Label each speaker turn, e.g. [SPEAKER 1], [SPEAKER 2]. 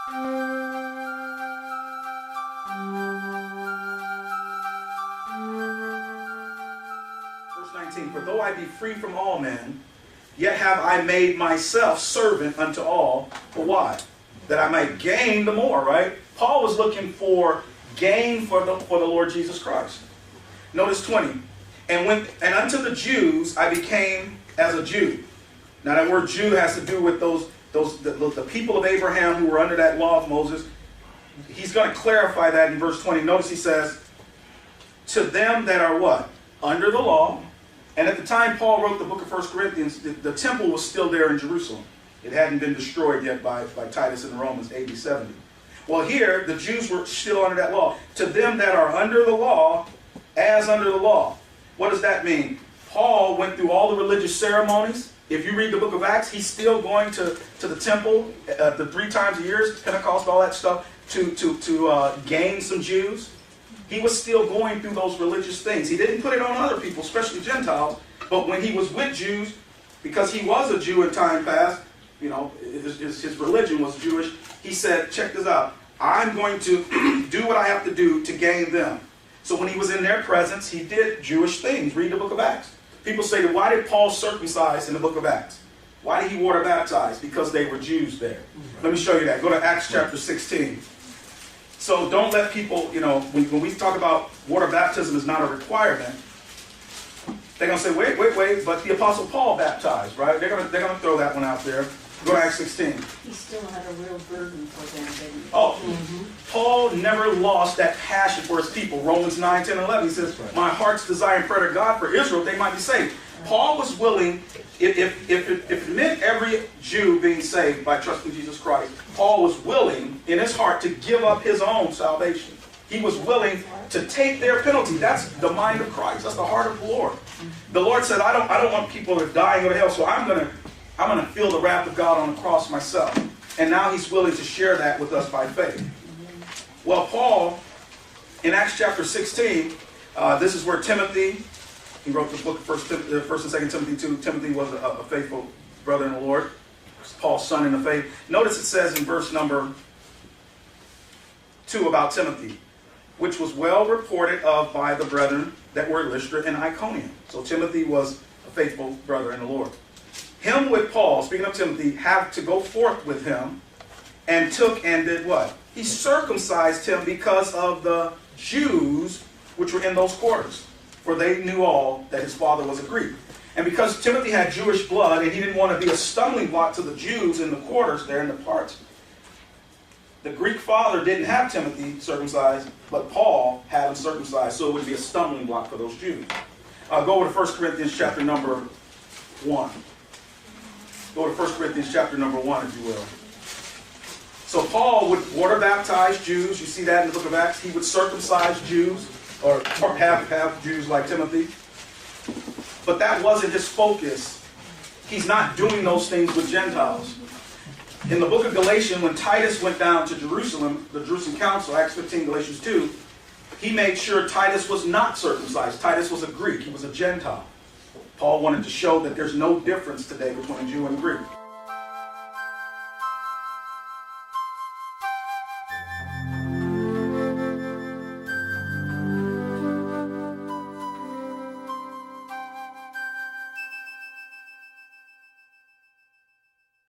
[SPEAKER 1] Verse 19, for though I be free from all men, yet have I made myself servant unto all. For why? That I might gain the more, right? Paul was looking for gain for the Lord Jesus Christ. Notice 20. And unto the Jews I became as a Jew. Now that word Jew has to do with the people of Abraham who were under that law of Moses. He's going to clarify that in verse 20. Notice he says, to them that are what? Under the law. And at the time Paul wrote the book of 1 Corinthians, the temple was still there in Jerusalem. It hadn't been destroyed yet by Titus and the Romans, AD 70. Well, here, the Jews were still under that law. To them that are under the law, as under the law. What does that mean? Paul went through all the religious ceremonies. If you read the book of Acts, he's still going to the temple the 3 times a year, Pentecost, all that stuff, to gain some Jews. He was still going through those religious things. He didn't put it on other people, especially Gentiles. But when he was with Jews, because he was a Jew in time past, you know, his religion was Jewish, he said, check this out. I'm going to do what I have to do to gain them. So when he was in their presence, he did Jewish things. Read the book of Acts. People say, why did Paul circumcise in the book of Acts? Why did he water baptize? Because they were Jews there. Let me show you that. Go to Acts chapter 16. So don't let people, you know, when we talk about water baptism is not a requirement, they're going to say, wait, but the Apostle Paul baptized, right? They're going to throw that one out there. Go to Acts 16.
[SPEAKER 2] He still had a real burden for them, didn't he?
[SPEAKER 1] Oh, Paul never lost that passion for his people. Romans 9, 10, 11, he says, my heart's desire and prayer to God for Israel, they might be saved. Paul was willing, if it meant every Jew being saved by trusting Jesus Christ, Paul was willing in his heart to give up his own salvation. He was willing to take their penalty. That's the mind of Christ. That's the heart of the Lord. The Lord said, I don't want people to die and go to hell, so I'm going to feel the wrath of God on the cross myself. And now he's willing to share that with us by faith. Well, Paul, in Acts chapter 16, this is where Timothy, he wrote the book of 1st and 2nd Timothy 2. Timothy was a faithful brother in the Lord. Paul's son in the faith. Notice it says in verse number 2 about Timothy, which was well reported of by the brethren that were Lystra and Iconium. So Timothy was a faithful brother in the Lord. Him with Paul, speaking of Timothy, have to go forth with him, and took and did what? He circumcised him because of the Jews which were in those quarters. For they knew all that his father was a Greek. And because Timothy had Jewish blood, and he didn't want to be a stumbling block to the Jews in the quarters there in the parts, the Greek father didn't have Timothy circumcised, but Paul had him circumcised, so it would be a stumbling block for those Jews. Go over to 1 Corinthians chapter number 1. Go to 1 Corinthians chapter number 1, if you will. So Paul would water baptize Jews. You see that in the book of Acts. He would circumcise Jews, or have Jews like Timothy. But that wasn't his focus. He's not doing those things with Gentiles. In the book of Galatians, when Titus went down to Jerusalem, the Jerusalem Council, Acts 15, Galatians 2, he made sure Titus was not circumcised. Titus was a Greek. He was a Gentile. Paul wanted to show that there's no difference today between a Jew and a Greek.